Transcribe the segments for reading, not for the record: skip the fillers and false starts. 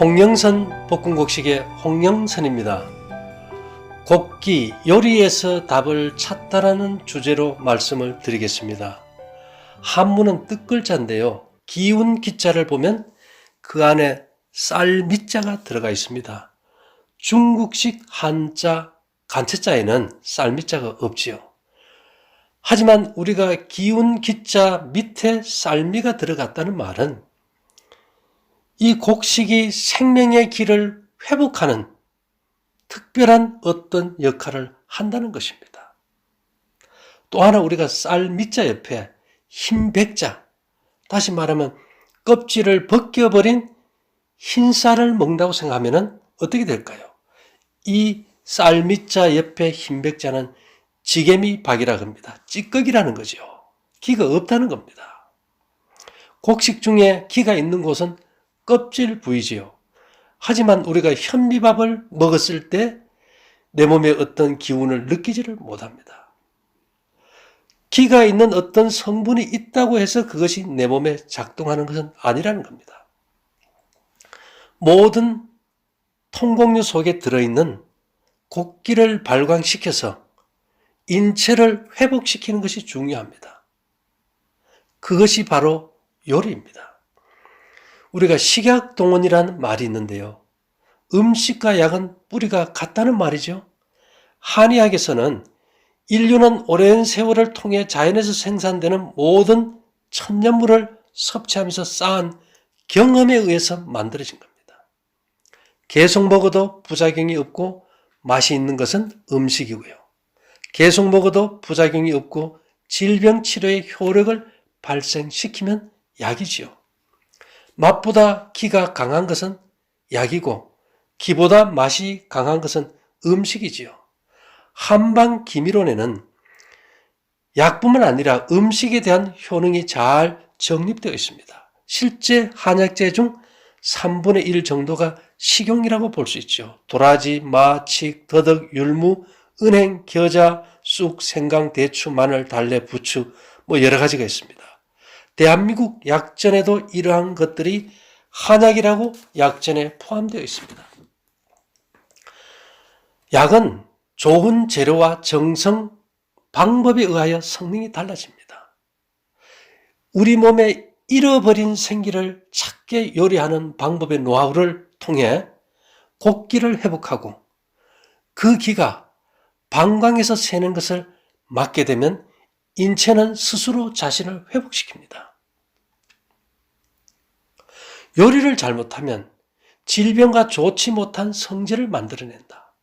홍영선 볶음곡식의 홍영선입니다. 곡기 요리에서 답을 찾다라는 주제로 말씀을 드리겠습니다. 한문은 뜻글자인데요. 기운 기자를 보면 그 안에 쌀 밑자가 들어가 있습니다. 중국식 한자 간체자에는 쌀 밑자가 없지요. 하지만 우리가 기운 기자 밑에 쌀미가 들어갔다는 말은 이 곡식이 생명의 길을 회복하는 특별한 어떤 역할을 한다는 것입니다. 또 하나 우리가 쌀 밑자 옆에 흰 백자, 다시 말하면 껍질을 벗겨버린 흰 쌀을 먹는다고 생각하면 어떻게 될까요? 이 쌀 밑자 옆에 흰 백자는 지개미 박이라고 합니다. 찌꺼기라는 거죠. 기가 없다는 겁니다. 곡식 중에 기가 있는 곳은 껍질 부위지요. 하지만 우리가 현미밥을 먹었을 때 내 몸에 어떤 기운을 느끼지를 못합니다. 기가 있는 어떤 성분이 있다고 해서 그것이 내 몸에 작동하는 것은 아니라는 겁니다. 모든 통곡류 속에 들어있는 곡기를 발광시켜서 인체를 회복시키는 것이 중요합니다. 그것이 바로 요리입니다. 우리가 식약동원이라는 말이 있는데요. 음식과 약은 뿌리가 같다는 말이죠. 한의학에서는 인류는 오랜 세월을 통해 자연에서 생산되는 모든 천연물을 섭취하면서 쌓은 경험에 의해서 만들어진 겁니다. 계속 먹어도 부작용이 없고 맛이 있는 것은 음식이고요. 계속 먹어도 부작용이 없고 질병 치료의 효력을 발생시키면 약이지요. 맛보다 기가 강한 것은 약이고 기보다 맛이 강한 것은 음식이지요. 한방 기미론에는 약뿐만 아니라 음식에 대한 효능이 잘 정립되어 있습니다. 실제 한약재 중 3분의 1 정도가 식용이라고 볼 수 있죠. 도라지, 마, 칡, 더덕, 율무, 은행, 겨자, 쑥, 생강, 대추, 마늘, 달래, 부추 여러 가지가 있습니다. 대한민국 약전에도 이러한 것들이 한약이라고 약전에 포함되어 있습니다. 약은 좋은 재료와 정성, 방법에 의하여 성능이 달라집니다. 우리 몸에 잃어버린 생기를 찾게 요리하는 방법의 노하우를 통해 곡기를 회복하고 그 기가 방광에서 새는 것을 막게 되면 인체는 스스로 자신을 회복시킵니다. 요리를 잘못하면 질병과 좋지 못한 성질을 만들어낸다.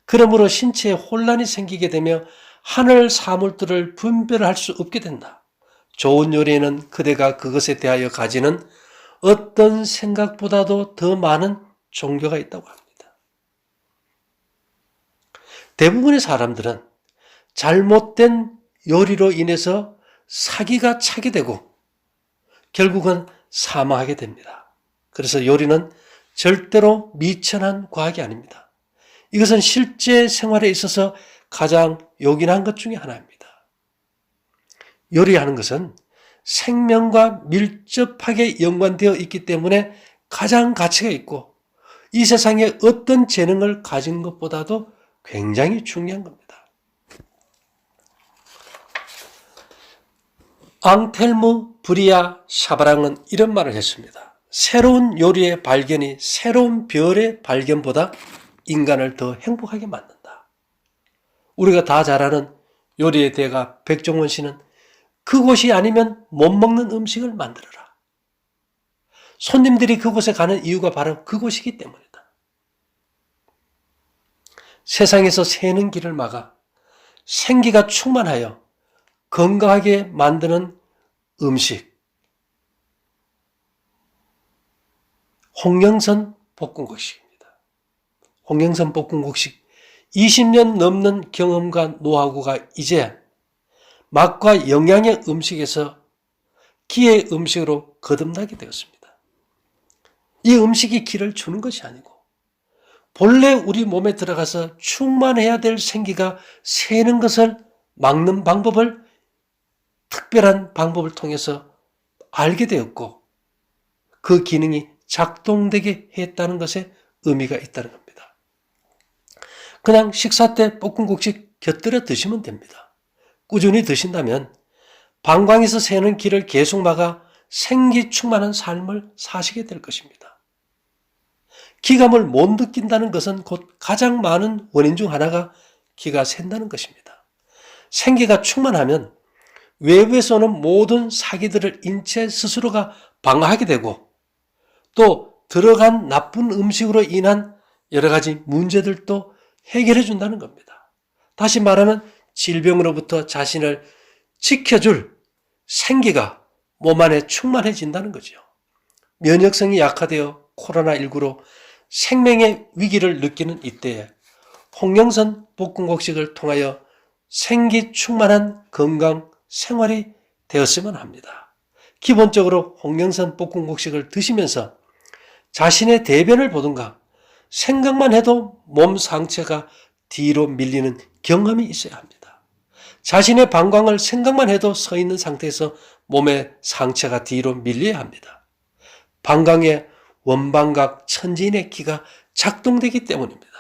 그러므로 신체에 혼란이 생기게 되며 하늘 사물들을 분별할 수 없게 된다. 좋은 요리에는 그대가 그것에 대하여 가지는 어떤 생각보다도 더 많은 종교가 있다고 합니다. 대부분의 사람들은 잘못된 요리로 인해서 사기가 차게 되고 결국은 사망하게 됩니다. 그래서 요리는 절대로 미천한 과학이 아닙니다. 이것은 실제 생활에 있어서 가장 요긴한 것 중에 하나입니다. 요리하는 것은 생명과 밀접하게 연관되어 있기 때문에 가장 가치가 있고 이 세상에 어떤 재능을 가진 것보다도 굉장히 중요한 겁니다. 앙텔무 브리아 샤바랑은 이런 말을 했습니다. 새로운 요리의 발견이 새로운 별의 발견보다 인간을 더 행복하게 만든다. 우리가 다 잘 아는 요리의 대가 백종원 씨는 그곳이 아니면 못 먹는 음식을 만들어라. 손님들이 그곳에 가는 이유가 바로 그곳이기 때문이다. 세상에서 새는 길을 막아 생기가 충만하여 건강하게 만드는 음식. 홍영선 볶음곡식입니다. 홍영선 볶음곡식 20년 넘는 경험과 노하우가 이제 맛과 영양의 음식에서 기의 음식으로 거듭나게 되었습니다. 이 음식이 기를 주는 것이 아니고 본래 우리 몸에 들어가서 충만해야 될 생기가 새는 것을 막는 방법을 특별한 방법을 통해서 알게 되었고 그 기능이 작동되게 했다는 것에 의미가 있다는 겁니다. 그냥 식사 때 볶음국씩 곁들여 드시면 됩니다. 꾸준히 드신다면 방광에서 새는 기를 계속 막아 생기 충만한 삶을 사시게 될 것입니다. 기감을 못 느낀다는 것은 곧 가장 많은 원인 중 하나가 기가 샌다는 것입니다. 생기가 충만하면 외부에서 오는 모든 사기들을 인체 스스로가 방어하게 되고 또 들어간 나쁜 음식으로 인한 여러 가지 문제들도 해결해 준다는 겁니다. 다시 말하면 질병으로부터 자신을 지켜줄 생기가 몸 안에 충만해진다는 거죠. 면역성이 약화되어 코로나19로 생명의 위기를 느끼는 이때에 홍영선 볶음국식을 통하여 생기 충만한 건강 생활이 되었으면 합니다. 기본적으로 홍영선 볶음국식을 드시면서 자신의 대변을 보든가 생각만 해도 몸 상체가 뒤로 밀리는 경험이 있어야 합니다. 자신의 방광을 생각만 해도 서 있는 상태에서 몸의 상체가 뒤로 밀려야 합니다. 방광의 원방각 천지인의 기가 작동되기 때문입니다.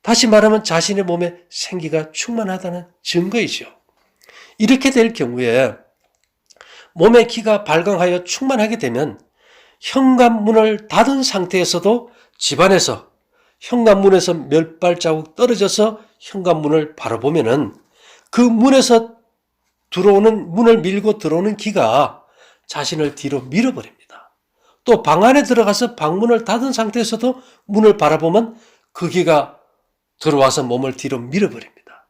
다시 말하면 자신의 몸에 생기가 충만하다는 증거이죠. 이렇게 될 경우에 몸의 기가 발광하여 충만하게 되면 현관문을 닫은 상태에서도 집안에서 현관문에서 몇 발자국 떨어져서 현관문을 바라보면은 그 문에서 들어오는, 문을 밀고 들어오는 기가 자신을 뒤로 밀어버립니다. 또 방 안에 들어가서 방문을 닫은 상태에서도 문을 바라보면 그 기가 들어와서 몸을 뒤로 밀어버립니다.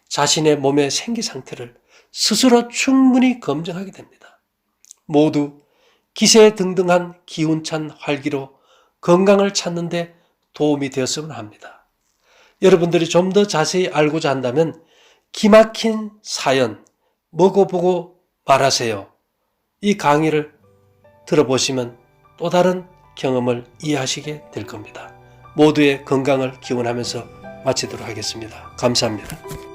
자신의 몸의 생기 상태를 스스로 충분히 검증하게 됩니다. 모두 기세등등한 기운찬 활기로 건강을 찾는 데 도움이 되었으면 합니다. 여러분들이 좀 더 자세히 알고자 한다면 기막힌 사연 먹어보고 말하세요. 이 강의를 들어보시면 또 다른 경험을 이해하시게 될 겁니다. 모두의 건강을 기원하면서 마치도록 하겠습니다. 감사합니다.